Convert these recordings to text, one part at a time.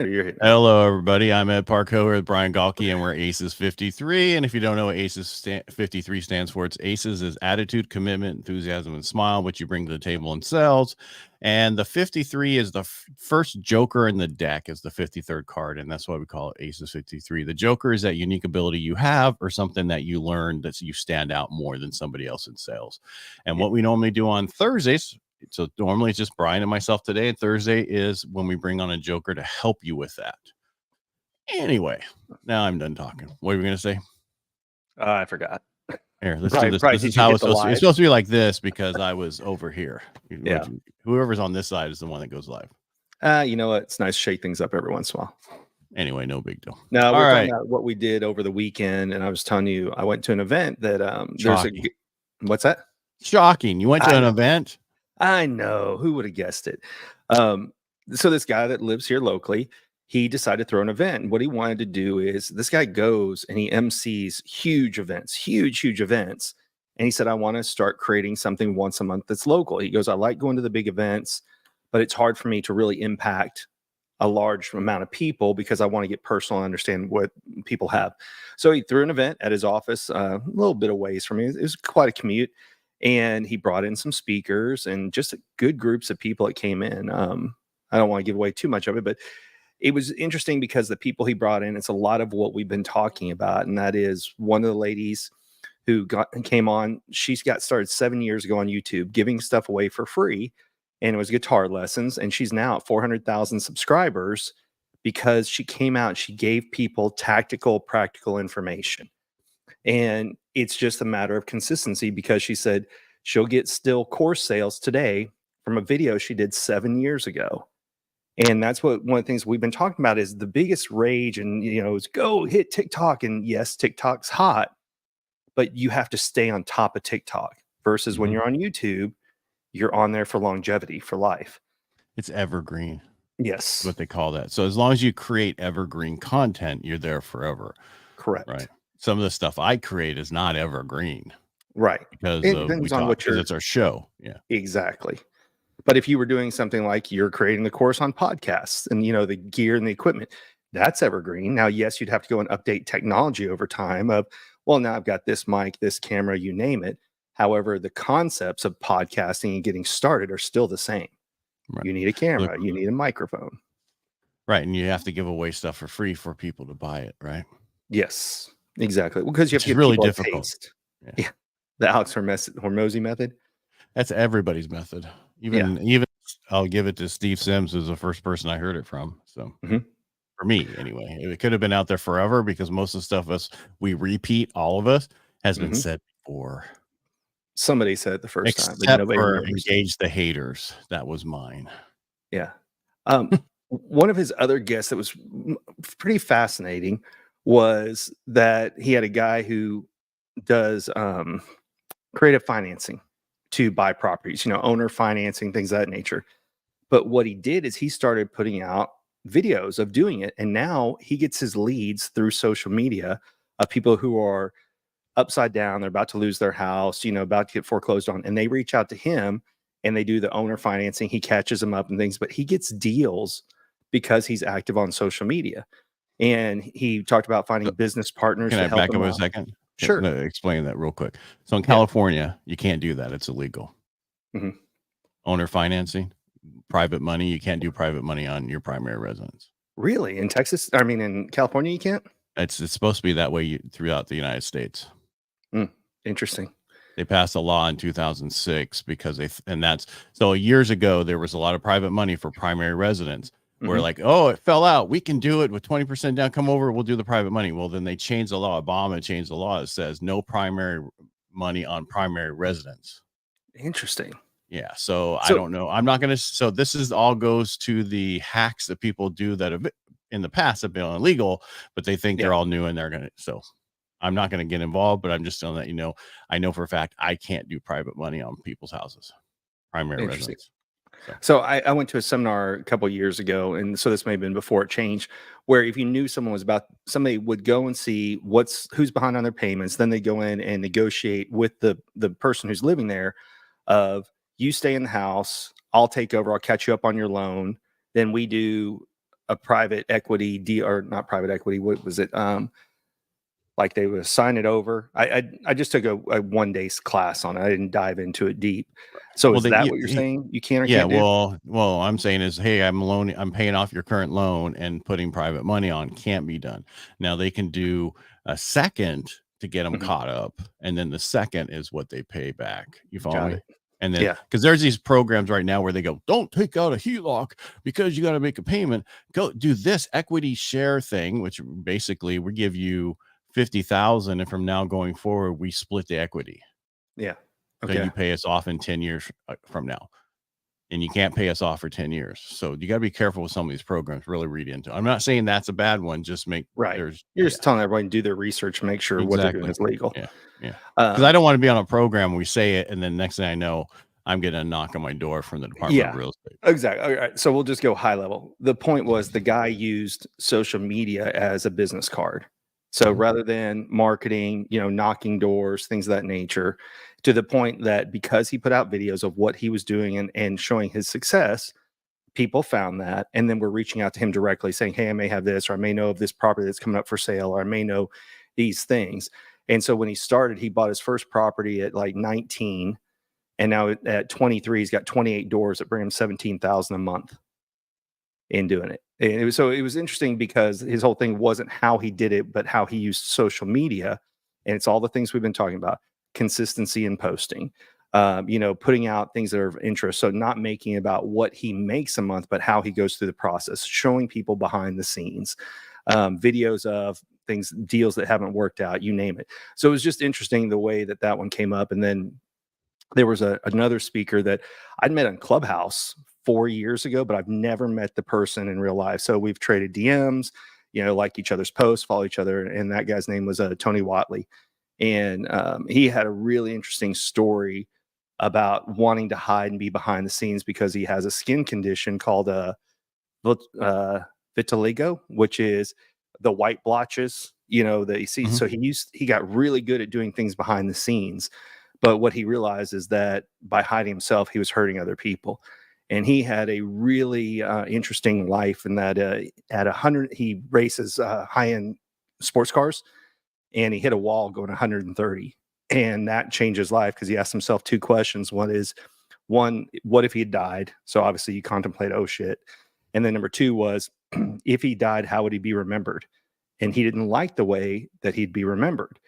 Hello, everybody. I'm Ed Parcaut with Brian Galke, and we're Aces53. And if you don't know what Aces53 stands for, it's Aces is attitude, commitment, enthusiasm, and smile, which you bring to the table in sales. And the 53 is the first joker in the deck, is the 53rd card, and that's why we call it Aces 53. The joker is that unique ability you have or something that you learned that you stand out more than somebody else in sales. And what we normally do on Thursdays, so normally it's just Brian and myself today, and Thursday is when we bring on a joker to help you with that. Anyway, now I'm done talking. What are we going to say? I forgot. Here, let's do this. This is how it's supposed to be. It's supposed to be like this because I was over here. Yeah. Whoever's on this side is the one that goes live. You know what? It's nice to shake things up every once in a while. Anyway, no big deal. Now, we're talking about what we did over the weekend, and I was telling you, I went to an event that what's that? Shocking. You went to an event? I know. Who would have guessed it? So this guy that lives here locally, he decided to throw an event. And what he wanted to do is this guy goes and he MCs huge events. And he said, I want to start creating something once a month that's local. He goes, I like going to the big events, but it's hard for me to really impact a large amount of people because I want to get personal and understand what people have. So he threw an event at his office, a little bit of ways from me. It was quite a commute. And he brought in some speakers and just good groups of people that came in. I don't want to give away too much of it, but it was interesting because the people he brought in, it's a lot of what we've been talking about. And that is one of the ladies who came on. She's got started 7 years ago on YouTube, giving stuff away for free. And it was guitar lessons. And she's now at 400,000 subscribers because she came out and she gave people tactical, practical information. And it's just a matter of consistency because she said she'll get still course sales today from a video she did 7 years ago. And that's what one of the things we've been talking about is the biggest rage and, is go hit TikTok. And yes, TikTok's hot, but you have to stay on top of TikTok versus when you're on YouTube, you're on there for longevity, for life. It's evergreen. Yes. That's what they call that. So as long as you create evergreen content, you're there forever. Correct. Right. Some of the stuff I create is not evergreen. Right. Because it's our show. Yeah. Exactly. But if you were doing something like you're creating the course on podcasts and, the gear and the equipment, that's evergreen. Now, yes, you'd have to go and update technology over time of, well, now I've got this mic, this camera, you name it. However, the concepts of podcasting and getting started are still the same. Right. You need a camera, you need a microphone. Right. And you have to give away stuff for free for people to buy it. Right. Yes, exactly. Well, because you have to give really people difficult. A taste. Yeah. The Alex Hormozy method. That's everybody's method. Even I'll give it to Steve Sims, who's the first person I heard it from. So for me, anyway, it could have been out there forever because most of the stuff we repeat, all of us, has been said before. Somebody said it the first time. Except for engage the haters. That was mine. Yeah. One of his other guests that was pretty fascinating was that he had a guy who does creative financing to buy properties, owner financing, things of that nature. But what he did is he started putting out videos of doing it. And now he gets his leads through social media of people who are upside down. They're about to lose their house, about to get foreclosed on. And they reach out to him and they do the owner financing. He catches them up and things, but he gets deals because he's active on social media. And he talked about finding business partners. Can I back up a second? Sure. Explain that real quick. So in California, you can't do that. It's illegal. Owner financing, private money. You can't do private money on your primary residence. Really? In Texas? I mean, in California, you can't? It's supposed to be that way throughout the United States. Interesting. They passed a law in 2006 because so years ago, there was a lot of private money for primary residence. We're like, oh, it fell out. We can do it with 20% down. Come over. We'll do the private money. Well, then they changed the law. Obama changed the law. It says no primary money on primary residence. Interesting. Yeah. So I don't know. I'm not going to. So this is all goes to the hacks that people do that have in the past have been illegal, but they think they're all new and they're going to. So I'm not going to get involved, but I'm just telling that, I know for a fact I can't do private money on people's houses, primary residence. So I went to a seminar a couple of years ago, and so this may have been before it changed, where if you knew somebody would go and see who's behind on their payments, then they go in and negotiate with the person who's living there of you stay in the house, I'll take over, I'll catch you up on your loan. Then we do a private equity deal, or not private equity. What was it? Like they would sign it over. I just took a 1 day class on it. I didn't dive into it deep. So Well, is that what you're saying? You can or yeah, can't do? well, I'm saying is, hey, I'm paying off your current loan and putting private money on can't be done. Now they can do a second to get them Mhm. caught up, and then the second is what they pay back. You follow Got me? it. And then Yeah. because there's these programs right now where they go, don't take out a HELOC because you got to make a payment. Go do this equity share thing, which basically we give you 50,000, and from now going forward, we split the equity. Yeah. So Okay. you pay us off in 10 years from now. And you can't pay us off for 10 years. So you got to be careful with some of these programs, really read into. I'm not saying that's a bad one. Just make Right. there's You're just telling everybody to do their research, make sure what they're doing exactly. is legal. Yeah. Yeah. Because I Um, don't want to be on a program where we say it and then next thing I know, I'm getting a knock on my door from the Department of yeah, Real Estate. exactly. All right. So we'll just go high level. The point was the guy used social media as a business card. So Mhm. rather than marketing, knocking doors, things of that nature, to the point that because he put out videos of what he was doing and showing his success, people found that and then were reaching out to him directly saying, hey, I may have this, or I may know of this property that's coming up for sale, or I may know these things. And so when he started, he bought his first property at like 19. And now at 23, he's got 28 doors that bring him 17,000 a month in doing it. And it was interesting because his whole thing wasn't how he did it, but how he used social media. And it's all the things we've been talking about: consistency in posting, putting out things that are of interest. So not making about what he makes a month, but how he goes through the process, showing people behind the scenes, videos of things, deals that haven't worked out, you name it. So it was just interesting the way that one came up. And then there was another speaker that I'd met on Clubhouse 4 years ago, but I've never met the person in real life. So we've traded DMs, like each other's posts, follow each other. And that guy's name was Tony Watley. And he had a really interesting story about wanting to hide and be behind the scenes because he has a skin condition called vitiligo, which is the white blotches, that you see. Mhm. So he got really good at doing things behind the scenes. But what he realized is that by hiding himself, he was hurting other people. And he had a really interesting life in that at 100, he races high-end sports cars, and he hit a wall going 130. And that changed his life because he asked himself two questions. One, what if he had died? So obviously you contemplate, oh shit. And then number two was, if he died, how would he be remembered? And he didn't like the way that he'd be remembered.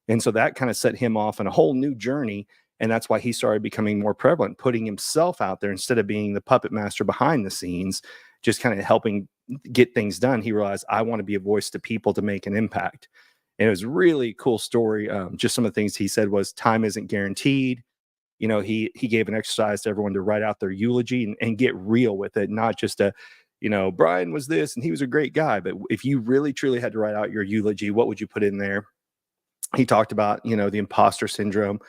And so that kind of set him off on a whole new journey. And that's why he started becoming more prevalent, putting himself out there instead of being the puppet master behind the scenes, just kind of helping get things done. He realized, I want to be a voice to people to make an impact. And it was a really cool story. Just some of the things he said was time isn't guaranteed. He gave an exercise to everyone to write out their eulogy and get real with it, not just Brian was this and he was a great guy. But if you really truly had to write out your eulogy, what would you put in there? He talked about, the imposter syndrome.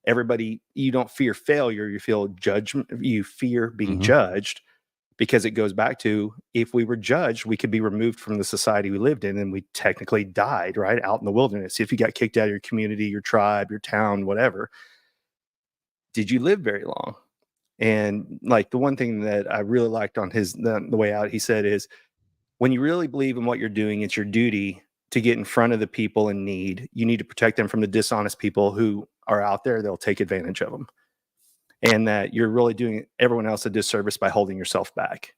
Everybody, you don't fear failure, you feel judgment, you fear being Mhm. judged, because it goes back to, if we were judged, we could be removed from the society we lived in and we technically died, right? Out in the wilderness. If you got kicked out of your community, your tribe, your town, whatever, did you live very long? And like the one thing that I really liked on the way out, he said is, when you really believe in what you're doing, it's your duty to get in front of the people in need. You need to protect them from the dishonest people who are out there. They'll take advantage of them. And that you're really doing everyone else a disservice by holding yourself back.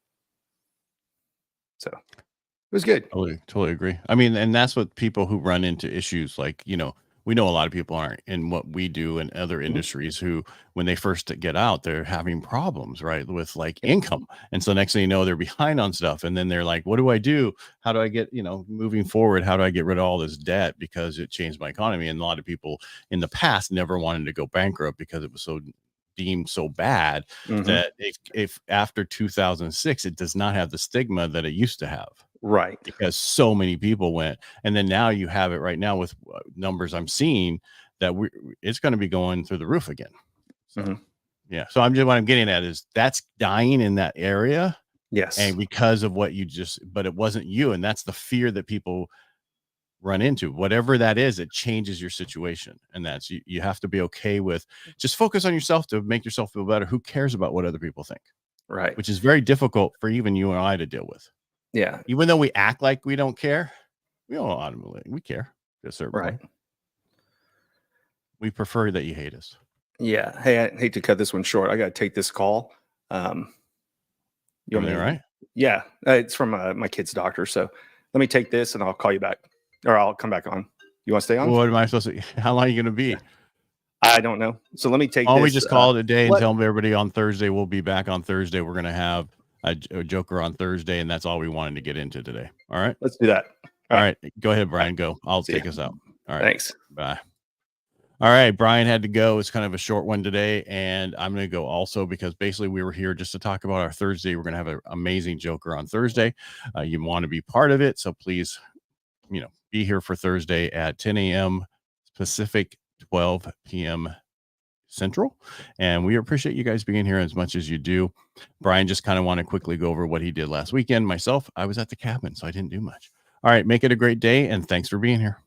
So it was good. Totally agree. I mean, and that's what people who run into issues like, we know a lot of people aren't in what we do in other Mhm. industries who, when they first get out, they're having problems, right, with like Yep. income. And so next thing you know, they're behind on stuff. And then they're like, what do I do? How do I get, moving forward? How do I get rid of all this debt because it changed my economy? And a lot of people in the past never wanted to go bankrupt because it was so deemed so bad Mhm. that if after 2006, it does not have the stigma that it used to have Right. because so many people went. And then now you have it right now with numbers I'm seeing that it's going to be going through the roof again. So, Mhm. yeah. So what I'm getting at is that's dying in that area. Yes. And because of what but it wasn't you. And that's the fear that people run into, whatever that is, it changes your situation. And that's, you have to be okay with just focus on yourself to make yourself feel better. Who cares about what other people think? Right. Which is very difficult for even you and I to deal with. Yeah. Even though we act like we don't care, we don't automatically, we care to a certain Right. point. We prefer that you hate us. Yeah. Hey, I hate to cut this one short. I got to take this call. You want Everything me? right? Yeah. It's from my kid's doctor. So let me take this and I'll call you back, or I'll come back on. You want to stay on? What am I supposed to? How long are you going to be? Yeah. I don't know. So let me take Why don't we this. just call it a day and what- tell everybody on Thursday we'll be back on Thursday. We're going to have a Joker on Thursday, and that's all we wanted to get into today. All right. Let's do that. All right. Go ahead, Brian. Go. I'll See take ya. us out. All right. Thanks. Bye. All right. Brian had to go. It's kind of a short one today, and I'm going to go also because basically we were here just to talk about our Thursday. We're going to have an amazing Joker on Thursday. You want to be part of it, so please, be here for Thursday at 10 a.m. Pacific, 12 p.m. Central, and we appreciate you guys being here as much as you do. Brian just kind of want to quickly go over what he did last weekend. Myself, I was at the cabin, so I didn't do much. All right, make it a great day, and thanks for being here.